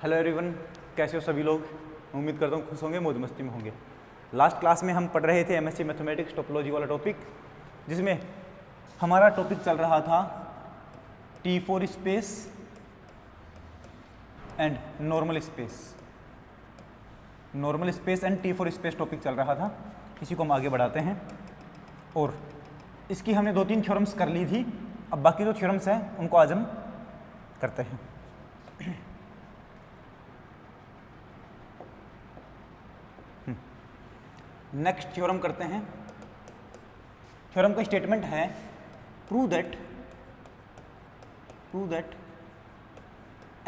Hello everyone, कैसे हो सभी लोग। उम्मीद करता हूँ खुश होंगे, मौज मस्ती में होंगे। लास्ट क्लास में हम पढ़ रहे थे एमएससी मैथमेटिक्स टोपोलॉजी वाला टॉपिक, जिसमें हमारा टॉपिक चल रहा था T4 space and normal space. Normal space and T4 space topic चल रहा था। इसी को हम आगे बढ़ाते हैं और इसकी हमने 2-3 थ्योरम्स कर ली थी। अब बाकी जो थ्योरम्स हैं उनको आज हम करते हैं। नेक्स्ट थ्योरम करते हैं। थ्योरम का स्टेटमेंट है prove that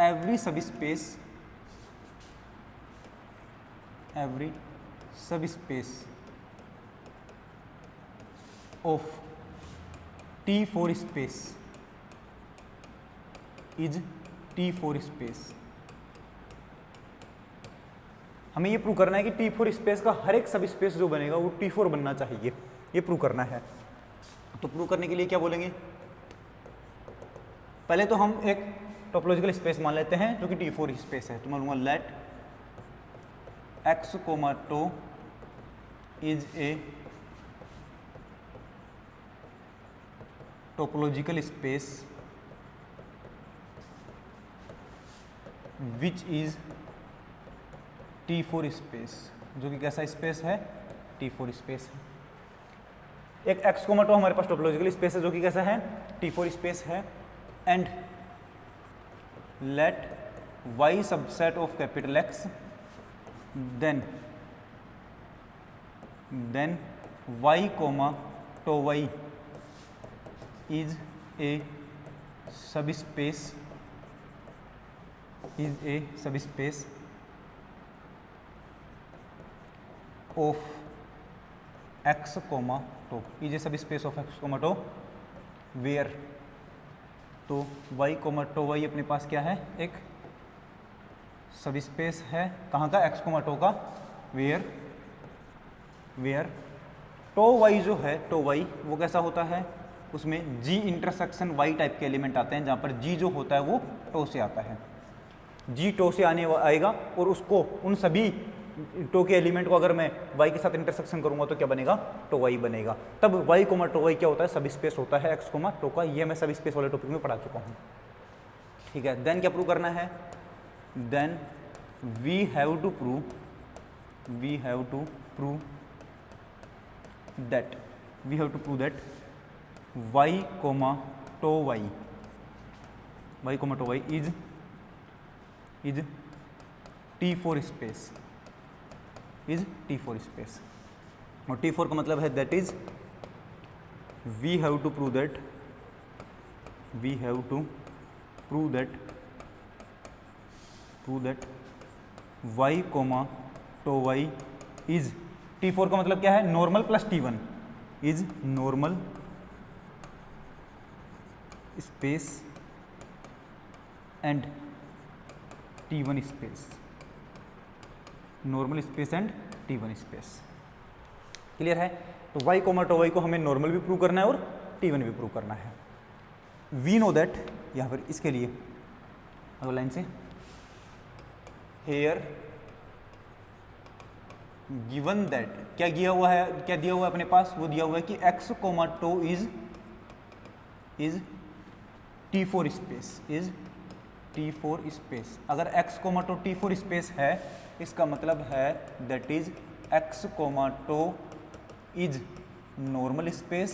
every subspace of T4 space is T4 space. हमें ये प्रूव करना है कि T4 स्पेस का हर एक सब स्पेस जो बनेगा वो T4 बनना चाहिए। ये प्रूव करना है। तो प्रूव करने के लिए क्या बोलेंगे, पहले तो हम एक टोपोलॉजिकल स्पेस मान लेते हैं जो कि T4 स्पेस है। तो मैं लूँगा let x, tau is a topological space which is T4 space, जो कि कैसा स्पेस है, T4 स्पेस है। एक x, टो हमारे पास टोपोलॉजिकल स्पेस है जो कि कैसा है, T4 स्पेस है। And let y subset of capital X, then y, tau y is a subspace of x, tau is a subspace of x, tau where, तो y, tau y अपने पास क्या है, एक सब space है। कहाँ का, x, टो का। वेयर टो y जो है, टो y वो कैसा होता है, उसमें g इंटरसेक्शन y टाइप के एलिमेंट आते हैं, जहाँ पर g जो होता है वो टो से आता है। g टो से आएगा और उसको उन सभी टो के एलिमेंट को अगर मैं y के साथ इंटरसेक्शन करूंगा तो क्या बनेगा, टो y बनेगा। तब y, टो y क्या होता है, सब स्पेस होता है x, टो का। ये मैं सब स्पेस वाले टॉपिक में पढ़ा चुका हूँ। ठीक है, देन क्या प्रूव करना है, then we have to prove that y, tau y is T4 space, और T4 का मतलब है that is we have to prove that y, tau y is, T4 का मतलब क्या है, normal plus T1 is normal space and T1 space, normal space and T1 space. Clear है। तो y, टो y को हमें नॉर्मल भी prove करना है और T1 भी प्रूव करना है। वी नो दैट, यहाँ पर इसके लिए अगला लाइन से, हेयर गिवन दैट, क्या दिया हुआ है अपने पास, वो दिया हुआ है कि x, tau is T4 space. अगर x, टो T4 स्पेस है, इसका मतलब है that is x, tau is normal space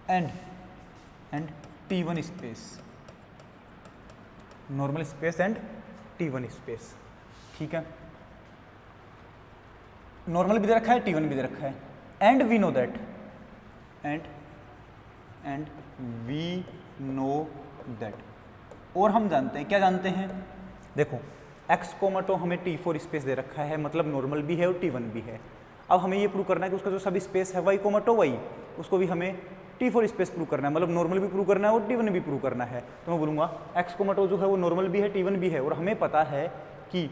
and T1 space, normal space and T1 space. ठीक है, नॉर्मल भी दे रखा है, T1 भी दे रखा है। एंड वी नो दैट, और हम जानते हैं, क्या जानते हैं, देखो x, टो हमें T4 स्पेस दे रखा है, मतलब नॉर्मल भी है और T1 भी है। अब हमें ये प्रूव करना है कि उसका जो सब स्पेस है y, टो y, उसको भी हमें T4 स्पेस प्रूव करना है, मतलब नॉर्मल भी प्रूव करना है और T1 भी प्रूव करना है। तो मैं बोलूँगा x, टो जो है वो नॉर्मल भी है, T1 भी है, और हमें पता है कि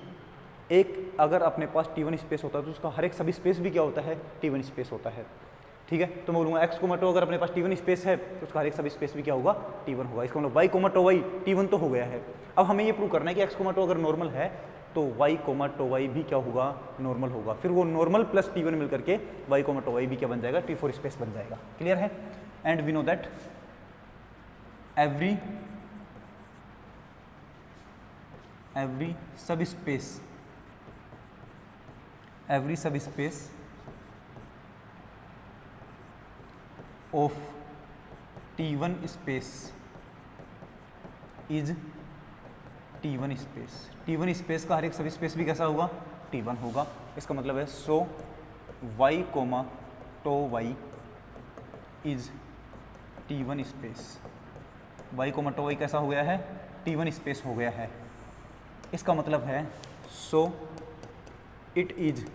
एक अगर अपने पास T1 स्पेस होता है तो उसका हर एक सब स्पेस भी क्या होता है, T1 स्पेस होता है। ठीक है। तो मैं बोलूँगा एक्स कोमा टो अगर अपने पास T1 स्पेस है तो उसका हर एक सब स्पेस भी क्या होगा, T1 होगा। इसका मतलब Y coma tau Y T1 तो हो गया है। अब हमें ये प्रूव करना है कि एक्स कोमा टो अगर नॉर्मल है तो वाई कोमा टो वाई भी क्या होगा, नॉर्मल होगा। फिर वो नॉर्मल प्लस T1 मिल करके वाई कोमा टो वाई भी क्या बन जाएगा, T4 स्पेस बन जाएगा। क्लियर है। And we know that every subspace of T1 space is T1 space. T1 space का हर एक सब स्पेस भी कैसा होगा, T1 होगा। इसका मतलब है so y comma tau y is T1 space. y comma tau y कैसा हो गया है, T1 स्पेस हो गया है। इसका मतलब है so it is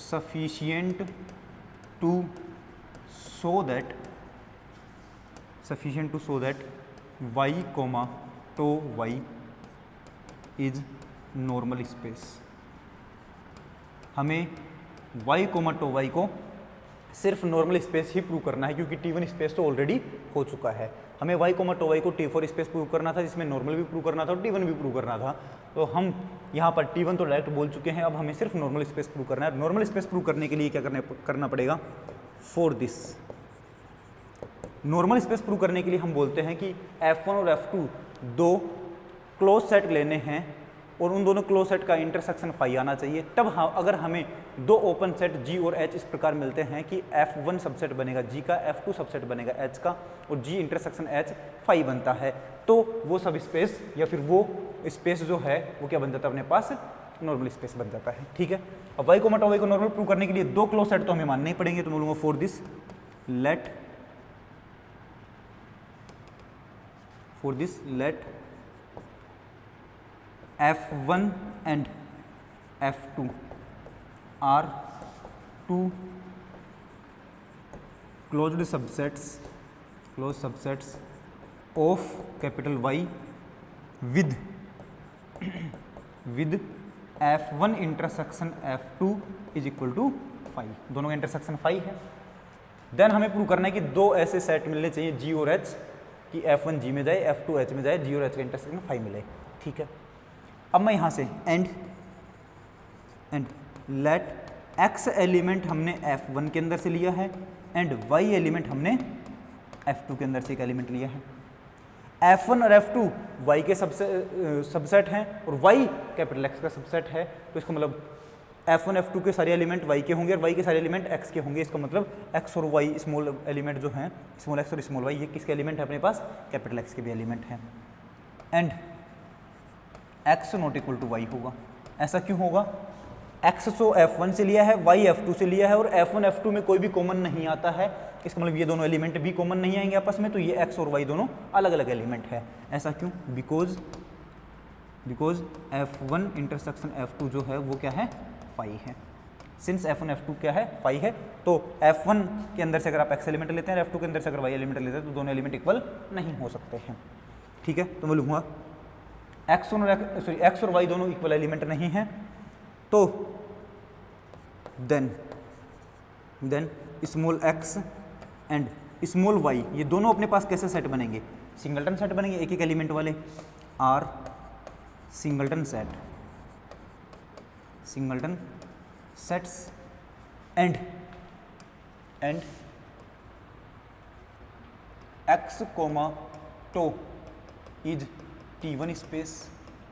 sufficient to show that y comma tau y is normal space. हमें y कोमा टो y को सिर्फ नॉर्मल स्पेस ही प्रूव करना है, क्योंकि T1 स्पेस तो ऑलरेडी हो चुका है। हमें y कोमा टो y को T4 स्पेस प्रूव करना था, जिसमें नॉर्मल भी प्रूव करना था और T1 भी प्रूव करना था। तो हम यहाँ पर T1 तो डायरेक्ट बोल चुके हैं, अब हमें सिर्फ नॉर्मल स्पेस प्रूव करना है। नॉर्मल स्पेस प्रूव करने के लिए क्या करना पड़ेगा, for this normal space prove करने के लिए हम बोलते हैं कि F1 और F2 दो क्लोज सेट लेने हैं और उन दोनों क्लोज सेट का इंटरसेक्शन फाई आना चाहिए। तब अगर हमें दो ओपन सेट G और H इस प्रकार मिलते हैं कि F1 सबसेट बनेगा G का, F2 सबसेट बनेगा H का और G इंटरसेक्शन H फाई बनता है, तो वो सब स्पेस या फिर वो स्पेस जो है वो क्या बन जाता है, अपने पास नॉर्मल स्पेस बन जाता है। ठीक है। अब y कोमा टो y को नॉर्मल प्रूव करने के लिए दो क्लोज सेट तो हमें मानने ही पड़ेंगे। तो मैं बोलूँगा for this let F1 and F2 are two closed subsets of capital Y with F1 intersection F2 is equal to phi। दोनों का इंटरसेक्शन फाई है। देन हमें प्रूव करना है कि दो ऐसे सेट मिलने चाहिए G और H कि F1 G में जाए, F2 H में जाए, G और H का इंटरसेक्शन फाई मिले। ठीक है। अब मैं यहाँ से एंड लेट x एलिमेंट हमने F1 के अंदर से लिया है एंड y एलिमेंट हमने F2 के अंदर से एक एलिमेंट लिया है। F1 और F2 y के सबसेट हैं और y कैपिटल X का सबसेट है। तो इसका मतलब F1 F2 के सारे एलिमेंट y के होंगे और y के सारे एलिमेंट x के होंगे। इसका मतलब x और y स्मॉल एलिमेंट जो हैं, स्मॉल x और स्मॉल y, ये किसके एलिमेंट है, अपने पास कैपिटल X के भी एलिमेंट हैं। And x not equal to y होगा। ऐसा क्यों होगा, x तो F1 से लिया है, y F2 से लिया है और F1 F2 में कोई भी कॉमन नहीं आता है। इसका मतलब ये दोनों एलिमेंट भी कॉमन नहीं आएंगे आपस में, तो ये x और y दोनों अलग अलग एलिमेंट है। ऐसा क्यों, बिकॉज F1 इंटरसेक्शन F2 जो है वो क्या है, फाई है। सिंस F1 F2 क्या है, फाई है, तो F1 के अंदर से अगर आप x एलिमेंट लेते हैं, F2 के अंदर से अगर y एलिमेंट लेते हैं, तो दोनों एलिमेंट इक्वल नहीं हो सकते हैं। ठीक है। तो मैं लिखूंगा x और y दोनों इक्वल एलिमेंट नहीं हैं, तो then small x and small y ये दोनों अपने पास कैसे सेट बनेंगे, सिंगलटन सेट बनेंगे, एक एक एलिमेंट वाले are singleton sets and x comma tau is T1 space.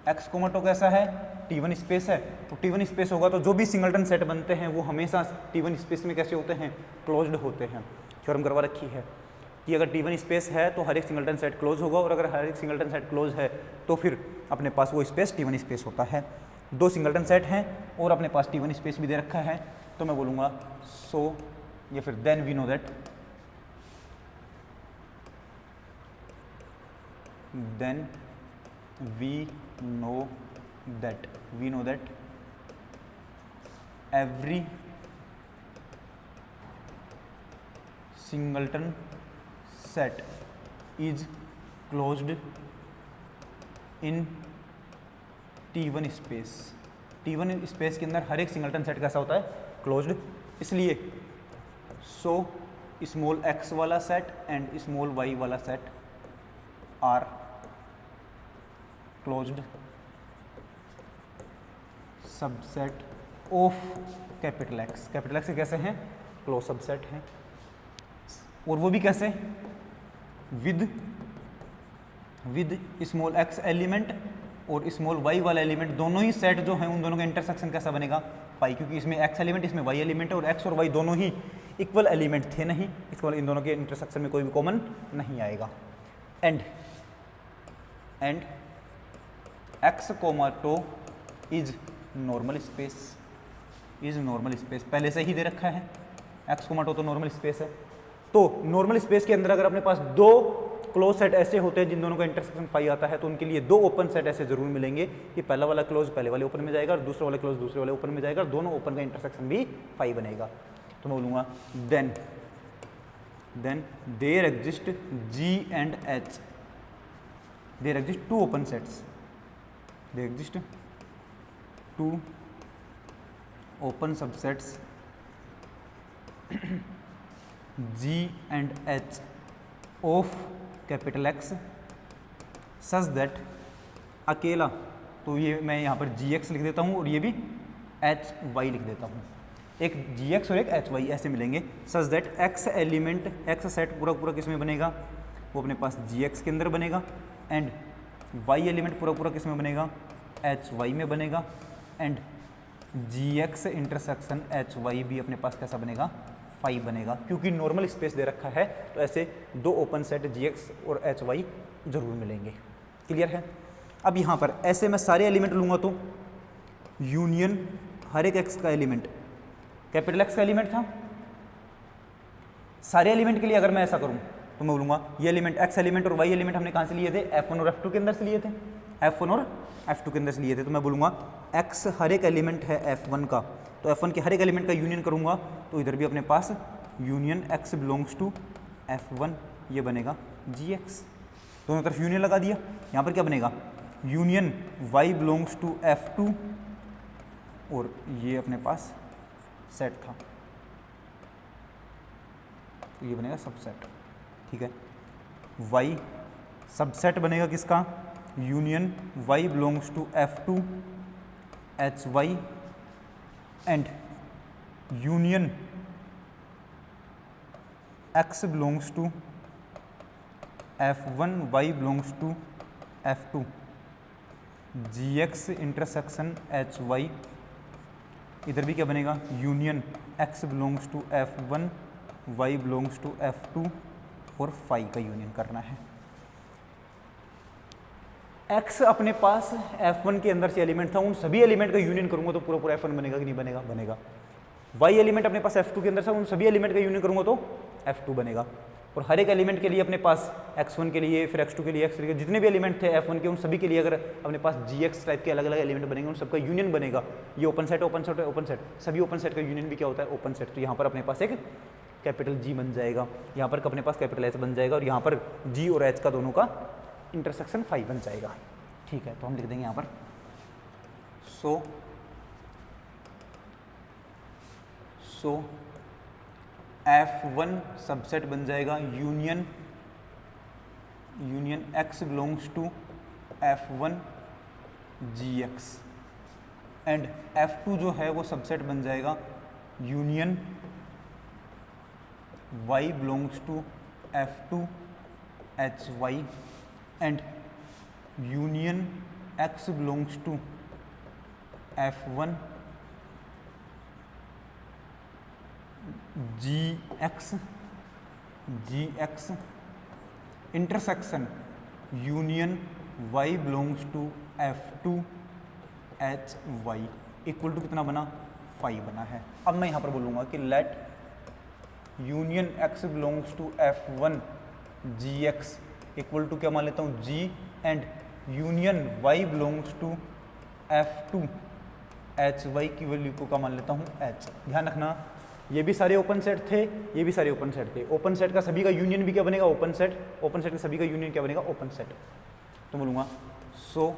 x comma tau कैसा है, T1 स्पेस है, तो T1 स्पेस होगा तो जो भी सिंगलटन सेट बनते हैं वो हमेशा T1 स्पेस में कैसे होते हैं, क्लोज्ड होते हैं। थ्योरम करवा रखी है कि अगर T1 स्पेस है तो हर एक सिंगलटन सेट क्लोज होगा, और अगर हर एक सिंगलटन सेट क्लोज है तो फिर अपने पास वो स्पेस T1 स्पेस होता है। दो सिंगलटन सेट हैं और अपने पास T1 स्पेस भी दे रखा है, तो मैं बोलूँगा सो या फिर then we know that every singleton set is closed in T1 space. T1 space के अंदर हर एक सिंगलटन सेट कैसा होता है, क्लोज्ड इसलिए सो स्मॉल x वाला सेट एंड स्मॉल y वाला set are closed subset of capital X. Capital X कैसे हैं? क्लोज सबसेट हैं, और वो भी कैसे? विद स्मॉल x एलिमेंट और स्मॉल y वाला एलिमेंट, दोनों ही सेट जो हैं उन दोनों का इंटरसेक्शन कैसा बनेगा? फाई, क्योंकि इसमें x एलिमेंट इसमें y एलिमेंट है और x और y दोनों ही इक्वल एलिमेंट थे नहीं, इसके बाद इन दोनों के इंटरसेक्शन में कोई भी कॉमन नहीं आएगा। And x comma tau is normal space, is normal space पहले से ही दे रखा है, x कोमा टो तो नॉर्मल स्पेस है। तो नॉर्मल स्पेस के अंदर अगर अपने पास दो क्लोज सेट ऐसे होते हैं जिन दोनों का इंटरसेक्शन फाई आता है, तो उनके लिए दो ओपन सेट ऐसे जरूर मिलेंगे कि पहला वाला क्लोज पहले वाले ओपन में जाएगा और दूसरा वाला क्लोज दूसरे वाले ओपन में जाएगा और दोनों ओपन का इंटरसेक्शन भी फाई बनेगा। तो मैं बोलूँगा then there exist G and H, there exist two open sets, there exist two open subsets G and H of capital X such that अकेला, तो ये मैं यहाँ पर GX लिख देता हूँ और ये भी HY लिख देता हूँ, एक GX और एक HY ऐसे मिलेंगे, such that X element X set पूरा पूरा किस में बनेगा? वो अपने पास GX के अंदर बनेगा, एंड Y एलिमेंट पूरा पूरा किस में बनेगा? HY में बनेगा, एंड GX इंटरसेक्शन HY भी अपने पास कैसा बनेगा? फाई बनेगा, क्योंकि नॉर्मल स्पेस दे रखा है तो ऐसे दो ओपन सेट GX और HY जरूर मिलेंगे। क्लियर है? अब यहाँ पर ऐसे मैं सारे एलिमेंट लूँगा तो यूनियन हर एक x का एलिमेंट कैपिटल X का एलिमेंट था, सारे एलिमेंट के लिए अगर मैं ऐसा करूँ तो मैं बोलूँगा ये एलिमेंट x एलिमेंट और y एलिमेंट हमने कहाँ से लिए थे? F1 और F2 के अंदर से लिए थे, F1 और F2 के अंदर से लिए थे। तो मैं बोलूँगा x हर एक एलिमेंट है F1 का, तो F1 के हर एक एलिमेंट का यूनियन करूँगा तो इधर भी अपने पास union x belongs to F1, ये बनेगा GX, दोनों तरफ यूनियन लगा दिया। यहाँ पर क्या बनेगा? Union y belongs to F2, और ये अपने पास सेट था तो ये बनेगा सबसेट। ठीक है, y सबसेट बनेगा किसका? Union y belongs to F2 HY and union x belongs to F1 y belongs to F2 GX intersection HY, इधर भी क्या बनेगा? Union x belongs to F1 y belongs to F2 और phi का union करना है। x अपने पास F1 के अंदर से एलिमेंट था, उन सभी एलिमेंट का यूनियन करूंगा तो पूरा पूरा F1 बनेगा कि नहीं बनेगा? बनेगा। y एलिमेंट अपने पास F2 के अंदर था, उन सभी एलिमेंट का यूनियन करूंगा तो F2 बनेगा, और हर एक एलिमेंट के लिए अपने पास x1 के लिए फिर x2 के लिए x3 के जितने भी एलिमेंट थे F1 के, उन सभी के लिए अगर अपने पास GX टाइप के अलग अलग एलिमेंट बनेंगे उन सबका यूनियन बनेगा। ये open set open set open set, सभी ओपन सेट का यूनियन भी क्या होता है? Open set. तो यहाँ पर अपने पास एक कैपिटल G बन जाएगा, यहाँ पर अपने पास कैपिटल H बन जाएगा, और यहाँ पर G और H का दोनों का इंटरसेक्शन फाई बन जाएगा। ठीक है, तो हम लिख देंगे यहाँ पर सो F1 सबसेट बन जाएगा union x belongs to F1 GX, and F2 जो है वो सबसेट बन जाएगा union y belongs to F2 HY, and union x belongs to F1 GX intersection union y belongs to F2 HY equal to कितना बना? Phi बना है। अब मैं यहाँ पर बोलूँगा कि let union x belongs to F1 GX equal to क्या मान लेता हूँ? G, and union y belongs to F2 HY की वैल्यू को क्या मान लेता हूँ? H। ध्यान रखना ये भी सारे ओपन सेट थे, ये भी सारे ओपन सेट थे, ओपन सेट का सभी का यूनियन भी क्या बनेगा? Open set. ओपन सेट का सभी का यूनियन क्या बनेगा? Open set. तो बोलूँगा सो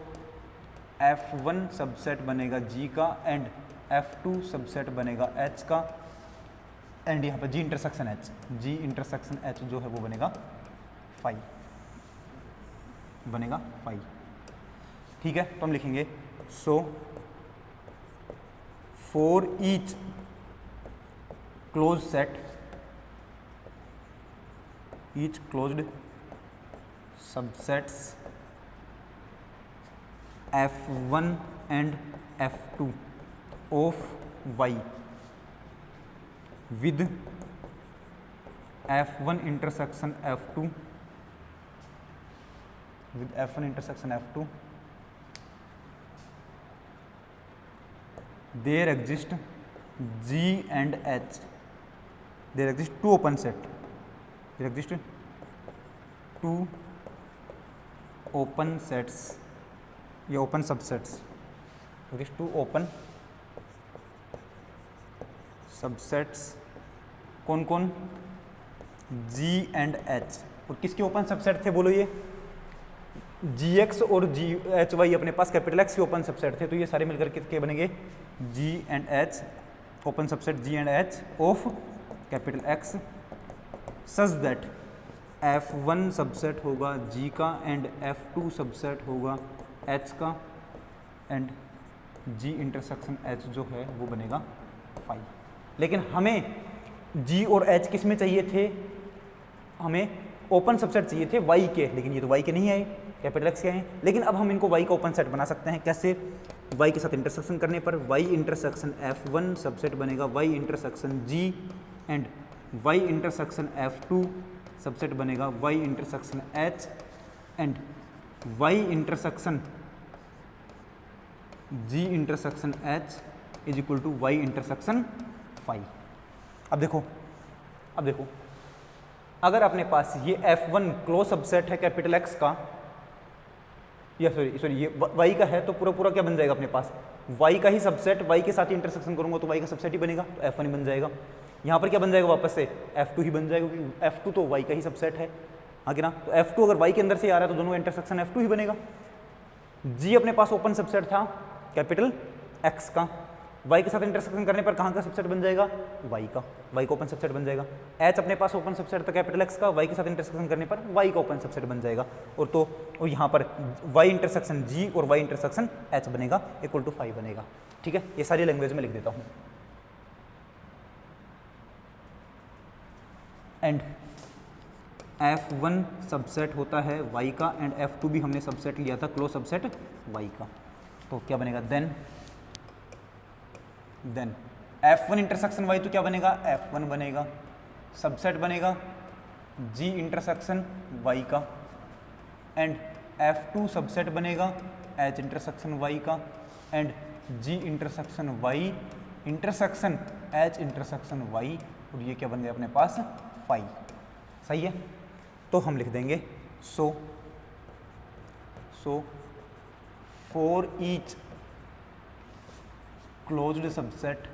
F1 सबसेट बनेगा G का, एंड F2 सबसेट बनेगा H का, एंड यहाँ पर जी इंटरसेक्शन एच, जी इंटरसेक्शन एच जो है वो बनेगा फाई, बनेगा फाई। ठीक है, तो हम लिखेंगे सो for each close set, each closed subsets F1 and F2 of Y with F1 intersection F2 with F1 intersection F2 there exist G and H, there exist two open set, there exist two open sets, ये open subsets, two open subsets कौन कौन, G and H। और किसके open subset थे बोलो, ये GX और GHY अपने पास कैपिटल X के ओपन सबसेट थे, तो ये सारे मिलकर किसके बनेंगे, G and H, open subset G and H of capital X such that F1 subset होगा G का एंड F2 सबसेट होगा H का एंड G इंटरसेक्शन H जो है वो बनेगा फाई। लेकिन हमें G और H किस में चाहिए थे, हमें ओपन सबसेट चाहिए थे Y के, लेकिन ये तो Y के नहीं आए, कैपिटल X के आए। लेकिन अब हम इनको Y का ओपन सेट बना सकते हैं, कैसे, Y के साथ इंटरसेक्शन करने पर Y इंटरसेक्शन F1 सबसेट बनेगा Y intersection G and Y intersection F2 subset बनेगा Y intersection H and Y intersection G intersection H is equal to Y intersection phi. अब देखो अगर अपने पास ये F1 क्लोज सबसेट है कैपिटल X का, या सॉरी ये Y का है, तो पूरा क्या बन जाएगा अपने पास, Y का ही सबसेट, Y के साथ ही इंटरसेक्शन करूंगा तो Y का सबसेट ही बनेगा, तो F1 ही बन जाएगा। यहाँ पर क्या बन जाएगा वापस से, F2 ही बन जाएगा, क्योंकि F2 तो Y का ही सबसेट है, हाँ कि ना। तो F2 अगर Y के अंदर से आ रहा है तो दोनों इंटरसेक्शन F2 ही बनेगा। G अपने पास ओपन सबसेट था कैपिटल X का, Y के साथ इंटरसेक्शन करने पर कहाँ का सबसेट बन जाएगा, Y का ओपन सबसेट बन जाएगा। H अपने पास ओपन सबसेट था कैपिटल X का, Y के साथ इंटरसेक्शन करने पर Y का ओपन सबसेट बन जाएगा। और यहाँ पर Y इंटरसेक्शन G और Y इंटरसेक्शन H बनेगा इक्वल टू 5 बनेगा। ठीक है, ये सारी लैंग्वेज में लिख देता हूँ। एंड F1 सबसेट होता है Y का एंड F2 भी हमने सबसेट लिया था क्लोज सबसेट Y का, तो क्या बनेगा, देन F1 इंटरसेक्शन Y तो क्या बनेगा, F1 बनेगा, सबसेट बनेगा G इंटरसेक्शन Y का एंड F2 सबसेट बनेगा H इंटरसेक्शन Y का and G intersection Y intersection H intersection Y, और ये क्या बन गया अपने पास, फाई। सही है, तो हम लिख देंगे so for each closed subset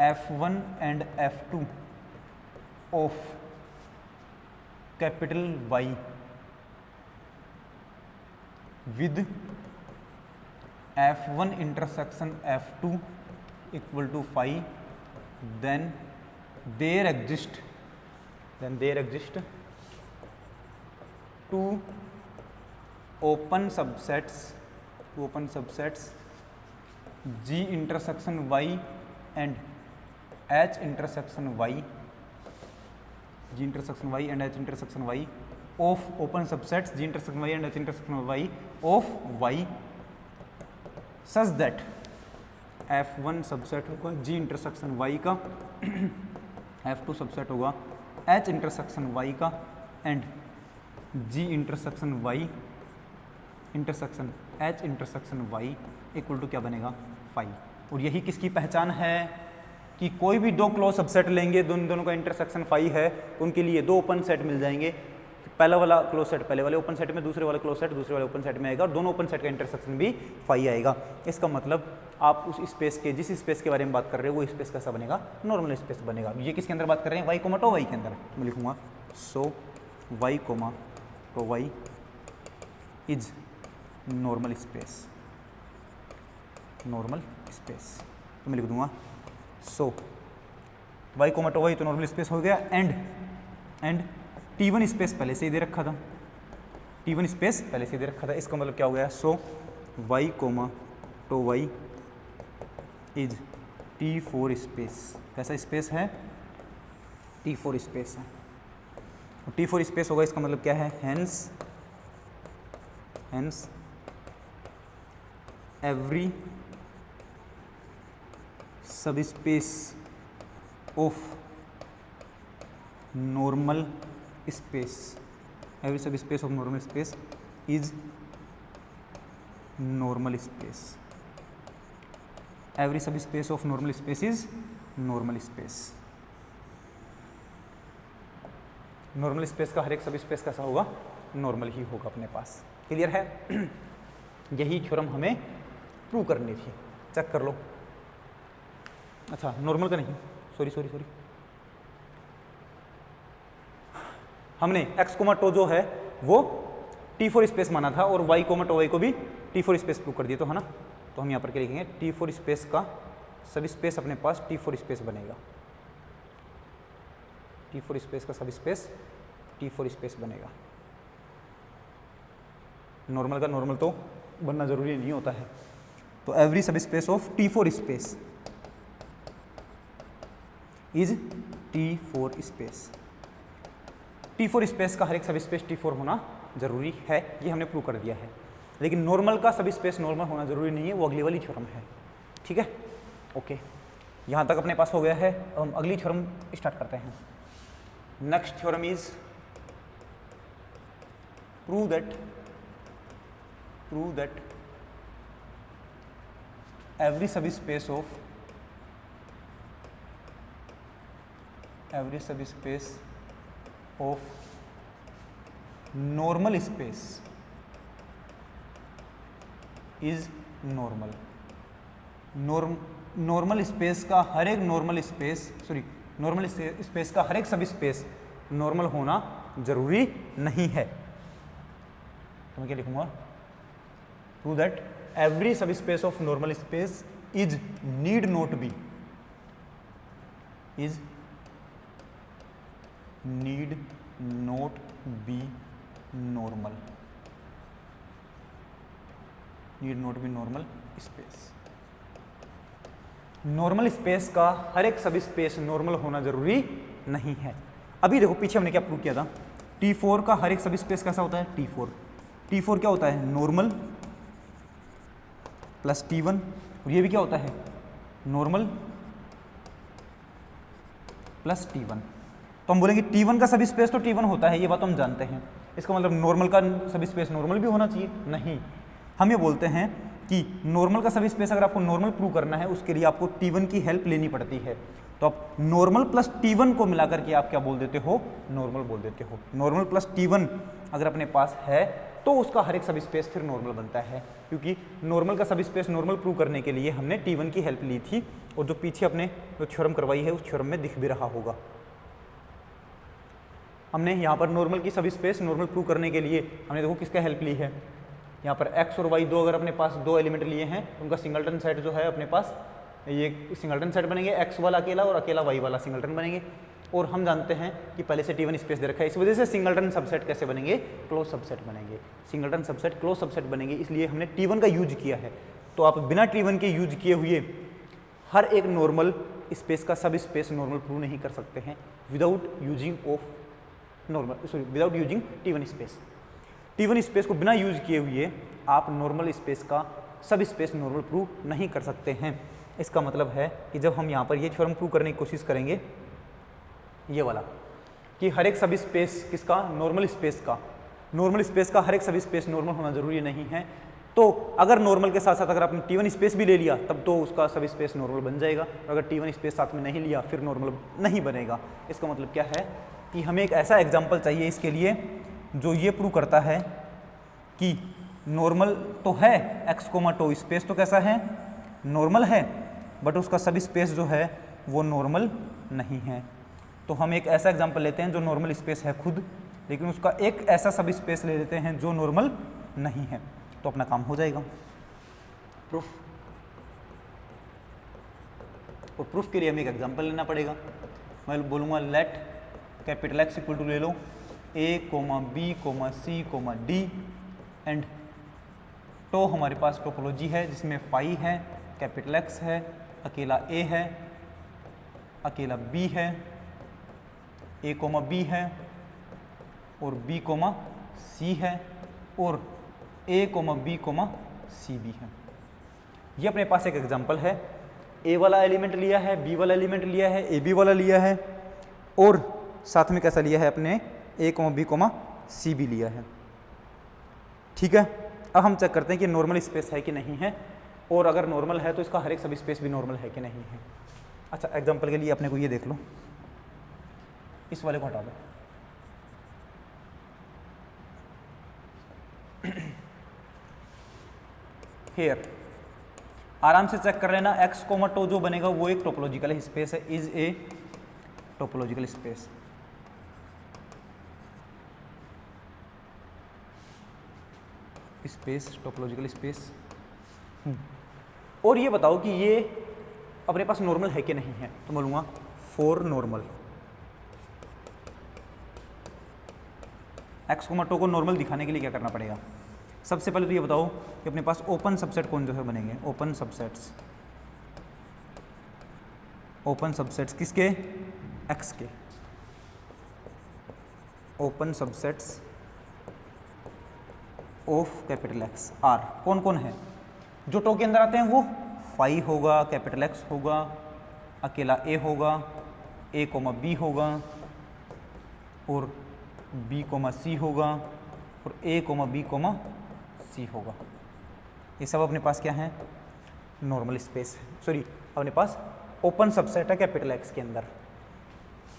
F1 and F2 of capital Y with F1 intersection F2 equal to phi, then there exist two open subsets G intersection Y and H intersection Y, G intersection Y and H intersection Y of open subsets G intersection Y and H intersection Y of Y such that F1 subset होगा G intersection Y का, F2 subset होगा H intersection Y का and G intersection Y intersection H intersection Y equal to क्या बनेगा, phi. और यही किसकी पहचान है कि कोई भी दो क्लोज सबसेट लेंगे, दोनों का इंटरसेक्शन फाई है, उनके लिए दो ओपन सेट मिल जाएंगे। पहला वाला क्लोज सेट पहले वाले ओपन सेट में, दूसरे वाला क्लोज सेट दूसरे वाले ओपन सेट में आएगा, और दोनों ओपन सेट का इंटरसेक्शन भी फाई आएगा। इसका मतलब आप उस स्पेस के, जिस स्पेस के बारे में बात कर रहे हो वो स्पेस कैसा बनेगा, नॉर्मल स्पेस बनेगा। ये किसके अंदर बात कर रहे हैं, Y कोमा टो Y के अंदर। मैं लिखूंगा so Y comma tau Y is normal space, तो मैं लिख दूंगा so y comma tau Y तो नॉर्मल स्पेस हो गया, एंड t1 स्पेस पहले से ही दे रखा था, t1 स्पेस पहले से दे रखा था। इसका मतलब क्या हो गया, so y comma tau Y is t4 space. कैसा स्पेस है, t4 स्पेस है। t4 स्पेस होगा, इसका मतलब क्या है, hence every subspace of normal space, every subspace of normal space is normal space, every subspace of normal space is normal space. Normal space का हर एक सब स्पेस कैसा होगा, नॉर्मल ही होगा अपने पास। क्लियर है? यही थ्योरम हमें प्रूव करनी थी, चेक कर लो। अच्छा, नॉर्मल का नहीं, सॉरी हमने x कोमा टो जो है वो t4 स्पेस माना था और y कोमा टो वाई को भी t4 स्पेस प्रूव कर दिया, तो है ना। तो हम यहाँ पर क्या लिखेंगे, t4 स्पेस का सब स्पेस अपने पास t4 स्पेस बनेगा, t4 स्पेस का सब स्पेस t4 स्पेस बनेगा। नॉर्मल का नॉर्मल तो बनना जरूरी नहीं होता है, तो every subspace of t4 space is t4 space. t4 space का हर एक सब स्पेस t4 होना जरूरी है, ये हमने प्रूव कर दिया है। लेकिन नॉर्मल का सब स्पेस नॉर्मल होना जरूरी नहीं है, वो अगली वाली थ्योरम है। ठीक है, ओके, यहाँ तक अपने पास हो गया है। अब हम अगली थ्योरम स्टार्ट करते हैं। Next theorem is prove that every subspace of normal space is normal। Normal space का हर एक नॉर्मल स्पेस का हर एक सब स्पेस नॉर्मल होना जरूरी नहीं है। तो मैं क्या लिखूंगा, prove that every subspace of normal space is need not be normal space। Normal space का हर एक सब स्पेस नॉर्मल होना जरूरी नहीं है। अभी देखो पीछे हमने क्या प्रूव किया था, t4 का हर एक सब स्पेस कैसा होता है, t4 क्या होता है, नॉर्मल प्लस t1, और ये भी क्या होता है, नॉर्मल प्लस t1। तो हम बोलेंगे t1 का सब स्पेस तो t1 होता है, ये बात हम जानते हैं। इसका मतलब नॉर्मल का सब स्पेस नॉर्मल भी होना चाहिए, नहीं। हम ये बोलते हैं कि नॉर्मल का सब स्पेस अगर आपको नॉर्मल प्रूव करना है, उसके लिए आपको t1 की हेल्प लेनी पड़ती है। तो आप नॉर्मल प्लस t1 को मिलाकर के आप क्या बोल देते हो, नॉर्मल बोल देते हो। नॉर्मल प्लस t1 अगर अपने पास है तो उसका हर एक सब स्पेस फिर नॉर्मल बनता है, क्योंकि नॉर्मल का सब स्पेस नॉर्मल प्रूव करने के लिए हमने t1 की हेल्प ली थी, और जो पीछे अपने जो थ्योरम करवाई है उस थ्योरम में दिख भी रहा होगा। हमने यहाँ पर नॉर्मल की सब स्पेस नॉर्मल प्रूव करने के लिए हमने देखो किसका हेल्प ली है, यहाँ पर x और y दो अगर अपने पास दो एलिमेंट लिए हैं, उनका सिंगलटन सेट जो है अपने पास, ये सिंगलटन सेट बनेंगे, x वाला अकेला और अकेला y वाला सिंगलटन बनेंगे। और हम जानते हैं कि पहले से t1 स्पेस दे रखा है, इस वजह से सिंगलटन सबसेट कैसे बनेंगे, क्लोज सबसेट बनेंगे। सिंगलटन सबसेट क्लोज सबसेट बनेंगे, इसलिए हमने t1 का यूज किया है। तो आप बिना t1 के यूज किए हुए हर एक नॉर्मल स्पेस का सब स्पेस नॉर्मल प्रूव नहीं कर सकते हैं without using t1 space. t1 space को बिना यूज किए हुए आप नॉर्मल स्पेस का सब स्पेस नॉर्मल प्रूव नहीं कर सकते हैं। इसका मतलब है कि जब हम यहाँ पर ये थ्योरम प्रूव करने की कोशिश करेंगे, ये वाला, कि हर एक सब स्पेस किसका, नॉर्मल स्पेस का हर एक सब स्पेस नॉर्मल होना जरूरी नहीं है, तो अगर नॉर्मल के साथ साथ अगर आपने t1 स्पेस भी ले लिया तब तो उसका सब स्पेस नॉर्मल बन जाएगा, और अगर t1 स्पेस साथ में नहीं लिया फिर नॉर्मल नहीं बनेगा। इसका मतलब क्या है कि हमें एक ऐसा एग्जाम्पल चाहिए इसके लिए जो ये प्रूव करता है कि नॉर्मल तो है, x कोमा टो स्पेस तो कैसा है, नॉर्मल है, बट उसका सब स्पेस जो है वो नॉर्मल नहीं है। तो हम एक ऐसा एग्जांपल लेते हैं जो नॉर्मल स्पेस है खुद, लेकिन उसका एक ऐसा सब स्पेस ले लेते हैं जो नॉर्मल नहीं है, तो अपना काम हो जाएगा। प्रूफ और प्रूफ के लिए हमें एक एग्जांपल लेना पड़ेगा। मैं बोलूँगा let capital X equal to ले लो a comma b comma C comma d and tau हमारे पास टोपोलॉजी है जिसमें फाई है, कैपिटल एक्स है, अकेला ए है, अकेला बी है, ए कोमा बी है और बी कोमा सी है और a comma b comma c b है। ये अपने पास एक एग्जांपल है। ए वाला एलिमेंट लिया है, बी वाला एलिमेंट लिया है, ए बी वाला लिया है और साथ में कैसा लिया है अपने a comma b comma c b लिया है। ठीक है, अब हम चेक करते हैं कि नॉर्मल स्पेस है कि नहीं है और अगर नॉर्मल है तो इसका हर एक सब स्पेस भी नॉर्मल है कि नहीं है। अच्छा, एग्जांपल के लिए अपने को ये देख लो, इस वाले को हटा दो। हियर आराम से चेक कर लेना, एक्स कोमा टो जो बनेगा वो एक टोपोलॉजिकल स्पेस है, is a topological space. Space topological space. और ये बताओ कि ये अपने पास नॉर्मल है कि नहीं है, तो बोलूँगा for normal. X comma tau को नॉर्मल दिखाने के लिए क्या करना पड़ेगा? सबसे पहले तो ये बताओ कि अपने पास ओपन सबसेट कौन जो है बनेंगे? Open subsets. ओपन सबसेट्स किसके? एक्स के। Open subsets of capital X are कौन कौन है? जो टो के अंदर आते हैं वो फाई होगा, कैपिटल एक्स होगा, अकेला ए होगा, ए कोमा बी होगा और बी कोमा सी होगा और ए कोमा बी कोमा सी होगा। ये सब अपने पास क्या है? नॉर्मल स्पेस है, सॉरी अपने पास ओपन सबसेट है कैपिटल एक्स के अंदर।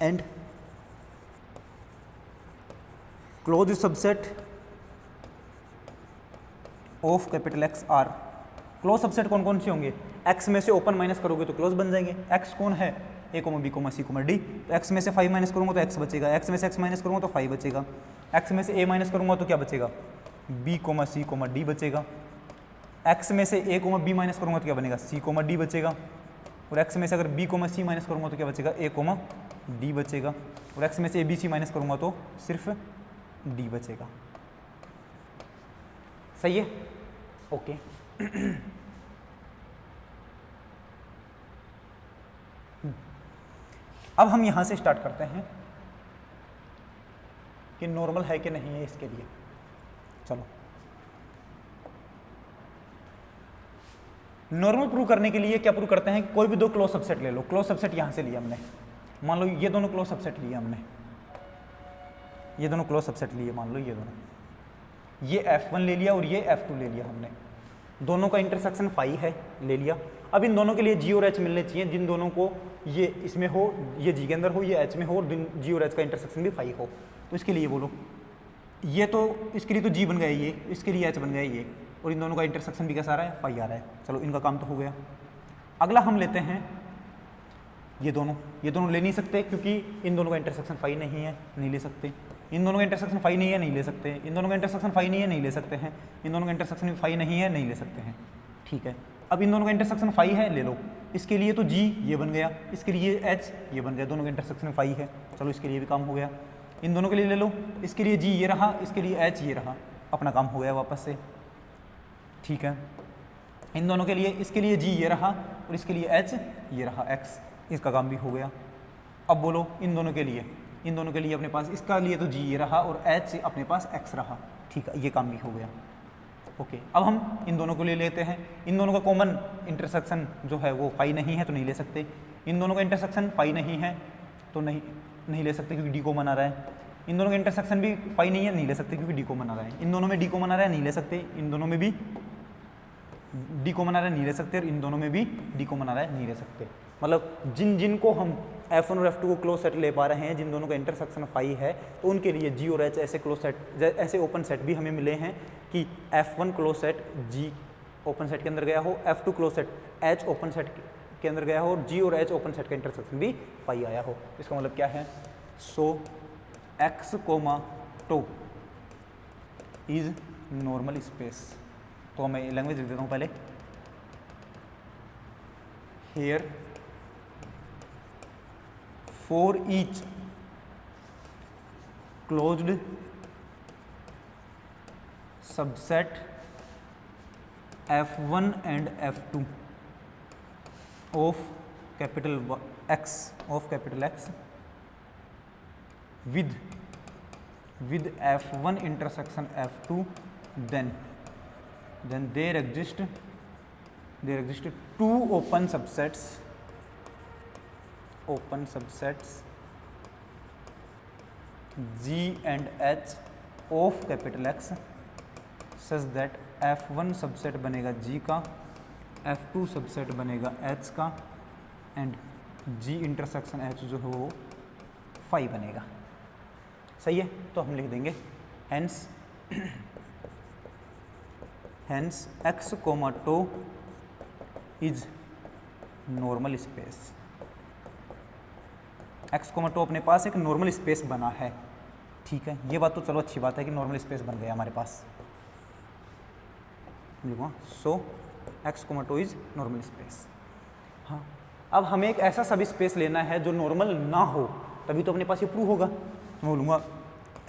And close subset of capital X are. Close subset कौन कौन से होंगे? एक्स में से ओपन माइनस करोगे तो क्लोज बन जाएंगे। एक्स कौन है? A comma b comma C comma d. तो एक्स में से 5 माइनस करूंगा तो एक्स बचेगा, एक्स में से एक्स माइनस करूंगा तो 5 बचेगा, एक्स में से ए माइनस करूंगा तो क्या बचेगा? बी कोमा सी कोमा डी बचेगा। एक्स में से ए कोमा बी माइनस करूंगा तो क्या बनेगा? सी कोमा डी बचेगा। और एक्स में से अगर बी कोमा सी माइनस करूंगा तो क्या बचेगा? ए कोमा डी बचेगा। और एक्स में से ए बी सी माइनस करूंगा तो सिर्फ डी बचेगा। सही है? ओके। अब हम यहां से स्टार्ट करते हैं कि नॉर्मल है कि नहीं है इसके लिए। चलो, नॉर्मल प्रूव करने के लिए क्या प्रूव करते हैं? कोई भी दो क्लोज सबसेट ले लो। क्लोज सबसेट यहां से लिया हमने, मान लो ये दोनों क्लोज सबसेट लिए हमने, ये दोनों क्लोज सबसेट लिए, मान लो ये दोनों, ये F1 ले लिया और ये F2 ले लिया हमने। दोनों का इंटरसेक्शन फाई है, ले लिया। अब इन दोनों के लिए G और H मिलने चाहिए, जिन दोनों को ये इसमें हो, ये G के अंदर हो, ये H में हो और G और H का इंटरसेक्शन भी फाई हो। तो इसके लिए बोलो, ये तो इसके लिए तो G बन गया ये, इसके लिए H बन गया ये, और इन दोनों का इंटरसेक्शन भी कैसा आ रहा है? फाई आ रहा है। चलो, इनका काम तो हो गया। अगला हम लेते हैं ये दोनों ले नहीं सकते क्योंकि इन दोनों का इंटरसेक्शन फाई नहीं है, नहीं ले सकते। इन दोनों का इंटरसेक्शन फाई नहीं है, नहीं ले सकते। इन दोनों का इंटरसेक्शन फाई नहीं है, नहीं ले सकते हैं। इन दोनों का इंटरसेक्शन फाई नहीं है, नहीं ले सकते हैं। ठीक है, अब इन दोनों का इंटरसेक्शन फाई है, ले लो। इसके लिए तो G ये बन गया, इसके लिए H ये बन गया, दोनों का इंटरसेक्शन फाई है। चलो, इसके लिए भी काम हो गया। इन दोनों के लिए ले लो, इसके लिए G ये रहा, इसके लिए H ये रहा, अपना काम हो गया वापस से। ठीक है, इन दोनों के लिए, इसके लिए G ये रहा और इसके लिए H ये रहा, X, इसका काम भी हो गया। अब बोलो इन दोनों के लिए अपने पास, इसका लिए तो G ये रहा और H अपने पास X रहा। ठीक है, ये काम भी हो गया। ओके, अब हम इन दोनों को ले लेते हैं। इन दोनों का कॉमन इंटरसेक्शन जो है वो फाई नहीं है, तो नहीं ले सकते। इन दोनों का इंटरसेक्शन फाई नहीं है तो नहीं ले सकते क्योंकि डी कॉमन आ रहा है। इन दोनों का इंटरसेक्शन भी फाई नहीं है, नहीं ले सकते क्योंकि डी कॉमन आ रहा है। इन दोनों में डी कॉमन आ रहा है, नहीं ले सकते। इन दोनों में भी डी कॉमन आ रहा है, नहीं ले सकते। और इन दोनों में भी डी कॉमन आ रहा है, नहीं ले सकते। मतलब जिन को हम F1 और F2 को क्लोज सेट ले पा रहे हैं, जिन दोनों का इंटरसेक्शन फाई है, तो उनके लिए G और H ऐसे क्लोज सेट, ऐसे ओपन सेट भी हमें मिले हैं कि F1 close set G open set के अंदर गया हो, F2 close set H open set के अंदर गया हो और G और H ओपन सेट का इंटरसेक्शन भी फाई आया हो। इसका मतलब क्या है? So X comma tau is normal space. तो मैं लैंग्वेज लिख देता हूँ पहले। Here for each closed subset F1 and F2 of capital X with F1 intersection F2, then there exist two open subsets G and H of capital X such that F1 subset बनेगा G का, F2 subset बनेगा H का and G intersection H जो है वो phi बनेगा। सही है, तो हम लिख देंगे hence X, tau is normal space. X, tau अपने पास एक नॉर्मल स्पेस बना है। ठीक है, ये बात तो चलो अच्छी बात है कि नॉर्मल स्पेस बन गया हमारे पास। So X, tau is normal space. हाँ, अब हमें एक ऐसा सब स्पेस लेना है जो नॉर्मल ना हो, तभी तो अपने पास ये प्रूव होगा। मैं बोलूँगा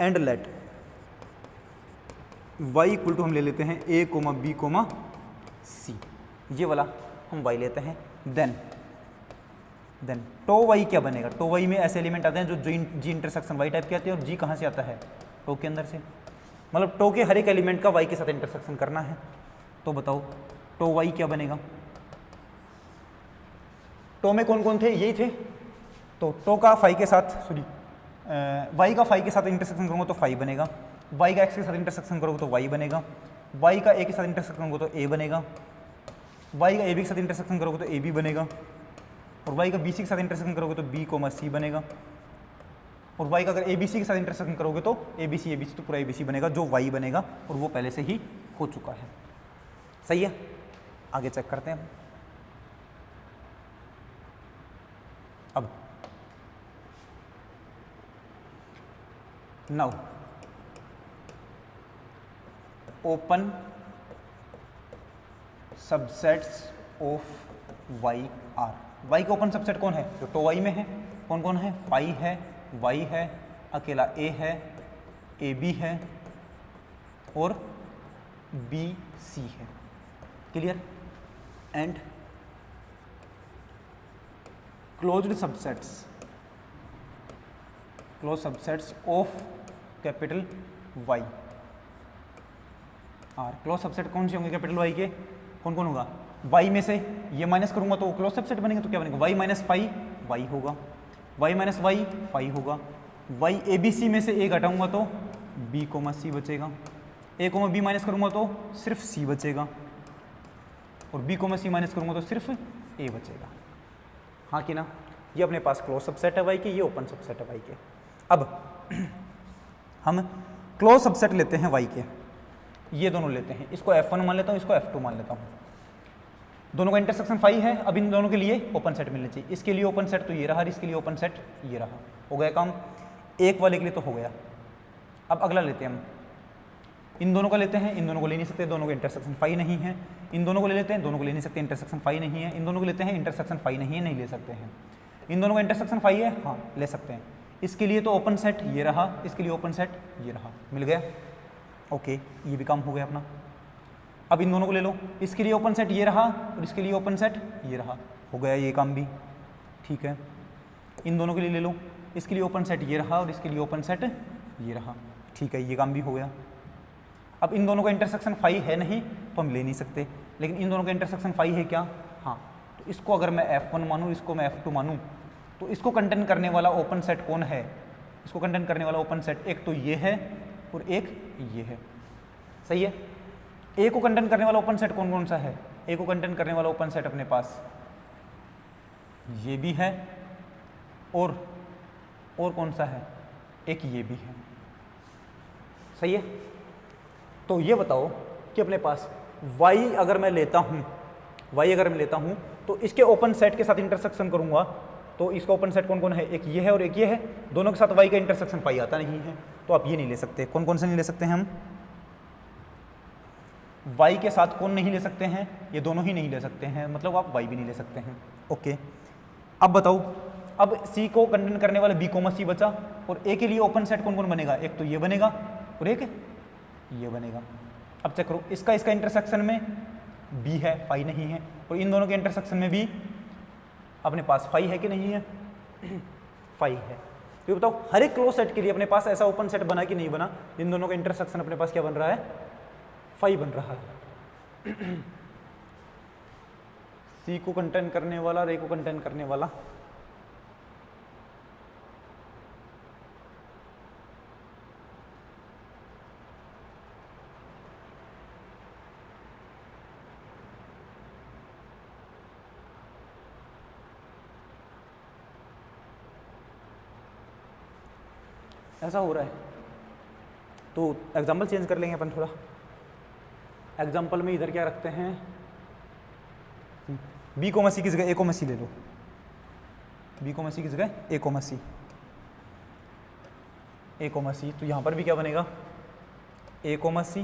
and let y equal to हम ले लेते हैं a, b, c, ये वाला हम y लेते हैं। देन टो y क्या बनेगा? टो y में ऐसे एलिमेंट आते हैं जो जी इंटरसेक्शन y टाइप के आते हैं, और g कहाँ से आता है? टो के अंदर से। मतलब टो के हर एक एलिमेंट का y के साथ इंटरसेक्शन करना है। तो बताओ टो y क्या बनेगा? टो में कौन कौन थे? यही थे। तो टो का फाई के साथ y का फाई के साथ इंटरसेक्शन करूँगा तो फाई बनेगा, y का x के साथ इंटरसेक्शन करोगे तो y बनेगा, y का a के साथ इंटरसेक्शन करोगे तो a बनेगा, y का ab के साथ इंटरसेक्शन करोगे तो ab बनेगा, और y का bc के साथ इंटरसेक्शन करोगे तो b, c बनेगा, और y का अगर abc के साथ इंटरसेक्शन करोगे तो abc तो पूरा abc बनेगा, जो y बनेगा, और वो पहले से ही हो चुका है। सही है, आगे चेक करते हैं। अब now open subsets of Y are. Y का ओपन सबसेट कौन है? जो टो वाई में है। कौन कौन है? फाई है, वाई है, अकेला ए है, ए बी है, और बी सी है। Clear? And closed subsets of capital Y are. Close subset कौन से होंगे कैपिटल वाई के? कौन कौन होगा? वाई में से ये माइनस करूंगा तो क्लोज सबसेट बनेगा, तो क्या बनेगा? वाई माइनस फाई वाई होगा, वाई माइनस वाई फाई होगा, वाई ए बी सी में से ए घटाऊंगा तो बी कोमा सी बचेगा, ए कोमा बी माइनस करूंगा तो सिर्फ सी बचेगा, और बी कोमा सी माइनस करूंगा तो सिर्फ ए बचेगा। हाँ कि ना? ये अपने पास क्लोज सबसेट है वाई के, ये ओपन सबसेट है वाई के। अब हम क्लोज सबसेट लेते हैं वाई के, ये दोनों लेते हैं, इसको F1 मान लेता हूँ, इसको F2 मान लेता हूँ। दोनों का इंटरसेक्शन फाई है। अब इन दोनों के लिए ओपन सेट मिलना चाहिए। इसके लिए ओपन सेट तो ये रहा, इसके लिए ओपन सेट ये रहा। हो गया काम, एक वाले के लिए तो हो गया। अब अगला लेते हैं हम, इन दोनों का लेते हैं, इन दोनों को ले नहीं सकते, दोनों का इंटरसेक्शन फाई नहीं है। इन दोनों को ले लेते हैं, दोनों को ले नहीं सकते, इंटरसेक्शन फाई नहीं है। इन दोनों को लेते हैं, इंटरसेक्शन फाई नहीं है, नहीं ले सकते हैं। इन दोनों का इंटरसेक्शन फाई है, हाँ ले सकते हैं। इसके लिए तो ओपन सेट ये रहा, इसके लिए ओपन सेट ये रहा, मिल गया। ओके, ये भी काम हो गया अपना। अब इन दोनों को ले लो, इसके लिए ओपन सेट ये रहा और इसके लिए ओपन सेट ये रहा, हो गया ये काम भी। ठीक है, इन दोनों के लिए ले लो, इसके लिए ओपन सेट ये रहा और इसके लिए ओपन सेट ये रहा। ठीक है, ये काम भी हो गया। अब इन दोनों का इंटरसेक्शन फाई है नहीं तो हम ले नहीं सकते, लेकिन इन दोनों का इंटरसेक्शन फाई है क्या? हाँ, तो इसको अगर मैं F1 मानूँ, इसको मैं F2 मानूँ, तो इसको कंटेन करने वाला ओपन सेट कौन है? इसको कंटेन करने वाला ओपन सेट एक तो ये है और एक ये है। सही है। ए को कंटेन करने वाला ओपन सेट कौन कौन सा है? ए को कंटेन करने वाला ओपन सेट अपने पास ये भी है और कौन सा है? एक ये भी है। सही है। तो ये बताओ कि अपने पास y अगर मैं लेता हूं तो इसके ओपन सेट के साथ इंटरसेक्शन करूंगा तो इसका ओपन सेट कौन कौन है? एक ये है और एक ये है। दोनों के साथ y का इंटरसेक्शन पाई आता नहीं है, तो आप ये नहीं ले सकते। कौन कौन से नहीं ले सकते हैं हम? y के साथ कौन नहीं ले सकते हैं? ये दोनों ही नहीं ले सकते हैं, मतलब आप y भी नहीं ले सकते हैं। ओके, अब बताओ अब सी को कंटेन करने वाला बी कोमा सी बचा, और ए के लिए ओपन सेट कौन कौन बनेगा, एक तो ये बनेगा और एक ये बनेगा। अब चेक करो, इसका इंटरसेक्शन में बी है, फाई नहीं है, और इन दोनों के इंटरसेक्शन में भी अपने पास फाई है कि नहीं है, फाई है। तो बताओ हर एक क्लोज सेट के लिए अपने पास ऐसा ओपन सेट बना कि नहीं बना, इन दोनों का इंटरसेक्शन अपने पास क्या बन रहा है, फाई बन रहा है। सी को कंटेन करने वाला और ए को कंटेन करने वाला, ऐसा हो रहा है। तो एग्जाम्पल चेंज कर लेंगे अपन थोड़ा। एग्जाम्पल में इधर क्या रखते हैं, बी कोमा सी की जगह ए कोमा सी ले लो, बी कोमा सी की जगह ए कोमा सी, ए कोमा सी। तो यहाँ पर भी क्या बनेगा, ए कोमा सी।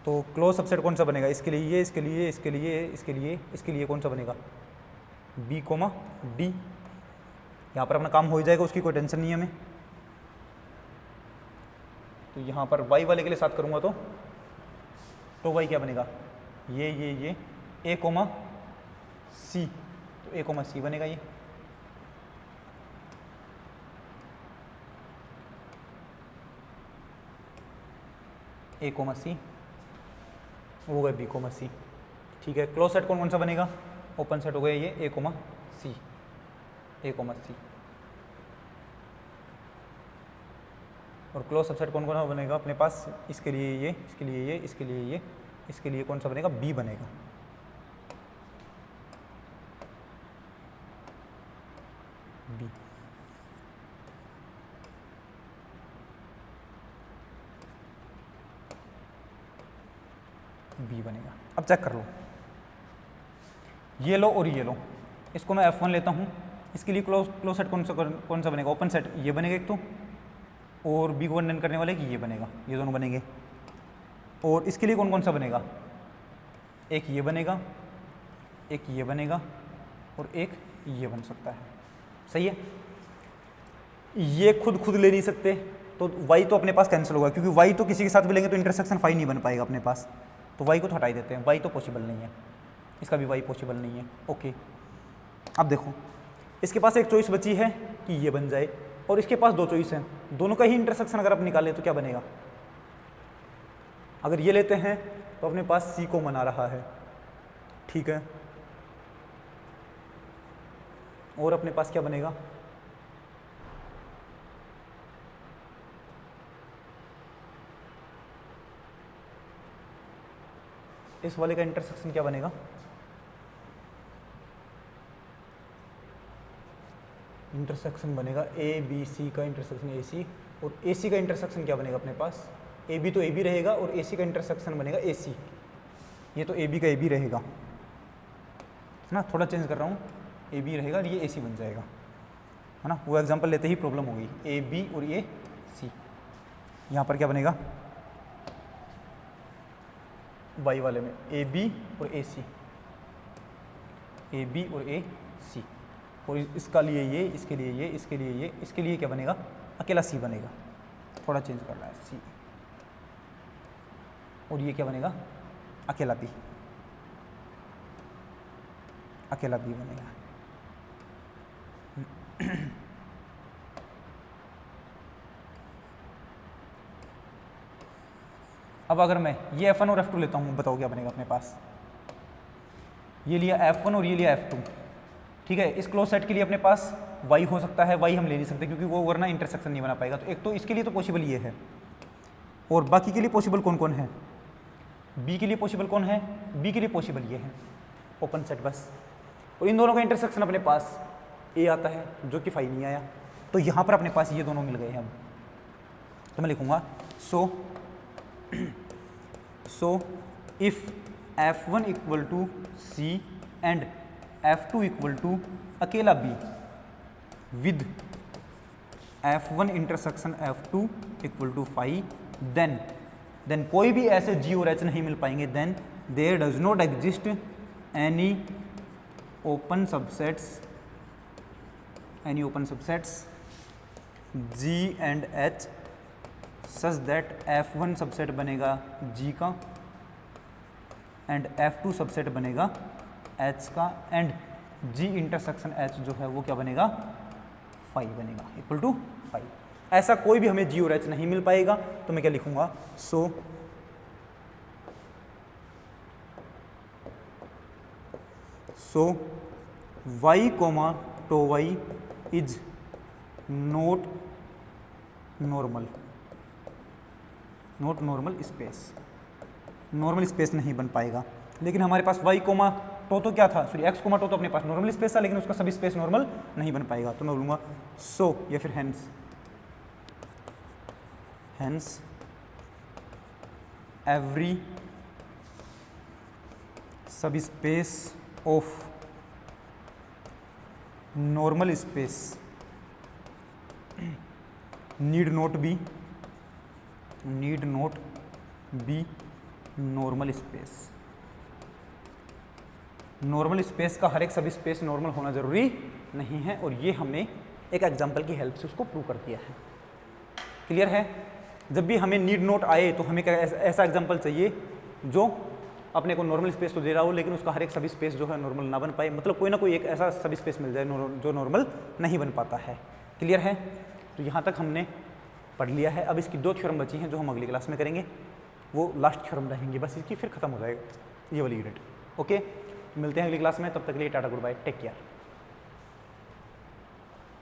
तो क्लोज सबसेट कौन सा बनेगा, इसके लिए ये, इसके लिए, इसके लिए, इसके लिए, इसके लिए कौन सा बनेगा, बी कोमा डी। यहाँ पर अपना काम हो जाएगा, उसकी कोई टेंशन नहीं है हमें। तो यहाँ पर y वाले के लिए साथ करूँगा तो y क्या बनेगा, ये ए कोमा सी, तो ए कोमा सी बनेगा ये। ए कोमा सी हो गया बी कोमा सी, ठीक है। क्लोज सेट कौन कौन सा बनेगा, ओपन सेट हो गया ये ए कोमा सी, ए कोमा सी। और क्लोज सबसेट कौन कौन सा बनेगा अपने पास, इसके लिए ये, इसके लिए ये, इसके लिए ये, इसके लिए कौन सा बनेगा, बी बनेगा। बी, बी बनेगा। अब चेक कर लो, ये लो और ये लो, इसको मैं F1 लेता हूँ, इसके लिए क्लोज सेट कौन सा बनेगा, ओपन सेट ये बनेगा एक तो, और बी को कंटेन करने वाले ये बनेगा, ये दोनों बनेंगे। और इसके लिए कौन कौन सा बनेगा, एक ये बनेगा, एक ये बनेगा, और एक ये बन सकता है। सही है। ये खुद ले नहीं सकते, तो y तो अपने पास कैंसिल होगा, क्योंकि y तो किसी के साथ भी लेंगे तो इंटरसेक्शन फाई नहीं बन पाएगा अपने पास, तो y को तो हटाई देते हैं, y तो पॉसिबल नहीं है, इसका भी y पॉसिबल नहीं है। ओके, अब देखो इसके पास एक चॉइस बची है कि ये बन जाए, और इसके पास दो चॉइस हैं, दोनों का ही इंटरसेक्शन अगर आप निकालें तो क्या बनेगा, अगर ये लेते हैं तो अपने पास सी को बना रहा है, ठीक है, और अपने पास क्या बनेगा, इस वाले का इंटरसेक्शन क्या बनेगा, इंटरसेक्शन बनेगा ए बी सी का इंटरसेक्शन ए सी, और ए सी का इंटरसेक्शन क्या बनेगा अपने पास, ए बी तो ए बी रहेगा, और ए सी का इंटरसेक्शन बनेगा ए सी, ये तो ए बी का ए बी रहेगा, है ना, थोड़ा चेंज कर रहा हूँ, ए बी रहेगा और ये ए सी बन जाएगा, है ना। वो एग्जांपल लेते ही प्रॉब्लम हो गई, ए बी और ये सी। यहाँ पर क्या बनेगा, वाई वाले में ए बी और ए सी, ए बी और ए सी, और इसका लिए ये, इसके लिए ये, इसके लिए ये, इसके लिए क्या बनेगा, अकेला सी बनेगा, थोड़ा चेंज कर रहा है सी, और ये क्या बनेगा, अकेला बी, अकेला बी बनेगा। अब अगर मैं ये F1 और F2 लेता हूँ, बताओ क्या बनेगा अपने पास, ये लिया F1 और ये लिया F2, ठीक है। इस क्लोज सेट के लिए अपने पास y हो सकता है, y हम ले नहीं सकते क्योंकि वो वरना इंटरसेक्शन नहीं बना पाएगा, तो एक तो इसके लिए तो पॉसिबल ये है, और बाकी के लिए पॉसिबल कौन कौन है, b के लिए पॉसिबल कौन है, b के लिए पॉसिबल ये है, ओपन सेट बस, और इन दोनों का इंटरसेक्शन अपने पास a आता है जो कि फाई नहीं आया, तो यहाँ पर अपने पास ये दोनों मिल गए हैं। अब तो मैं लिखूँगा so if F1 equal to C and F2 equal to अकेला B with F1 intersection F2 equal to phi, then कोई भी ऐसे G और H नहीं मिल पाएंगे, then there does not exist any open subsets any open subsets G and H such that F1 subset बनेगा G का and F2 subset बनेगा H का एंड G इंटरसेक्शन H जो है वो क्या बनेगा, फाई बनेगा, इक्वल टू फाई। ऐसा कोई भी हमें G और H नहीं मिल पाएगा तो मैं क्या लिखूंगा, so y comma tau Y is not normal space, normal space नहीं बन पाएगा। लेकिन हमारे पास y कोमा टो तो क्या था, सॉरी x कोमा टो तो अपने पास नॉर्मल स्पेस था, लेकिन उसका सभी स्पेस नॉर्मल नहीं बन पाएगा। तो मैं बोलूँगा सो या फिर hence every subspace of normal space need not be normal space. Normal space का हर एक सब स्पेस नॉर्मल होना जरूरी नहीं है, और ये हमने एक एग्जांपल की हेल्प से उसको प्रूव कर दिया है। क्लियर है? जब भी हमें नीड नोट आए तो हमें ऐसा एग्जांपल चाहिए जो अपने को नॉर्मल स्पेस तो दे रहा हो लेकिन उसका हर एक सब स्पेस जो है नॉर्मल ना बन पाए, मतलब कोई ना कोई एक ऐसा सब स्पेस मिल जाए जो नॉर्मल नहीं बन पाता है। क्लियर है? तो यहाँ तक हमने पढ़ लिया है। अब इसकी 2 थ्योरम बची हैं जो हम अगली क्लास में करेंगे, वो लास्ट थ्योरम रहेंगी बस इसकी, फिर खत्म हो जाएगा ये वाली यूनिट। ओके, मिलते हैं अगली क्लास में, तब तक के लिए टाटा गुड बाय, टेक केयर।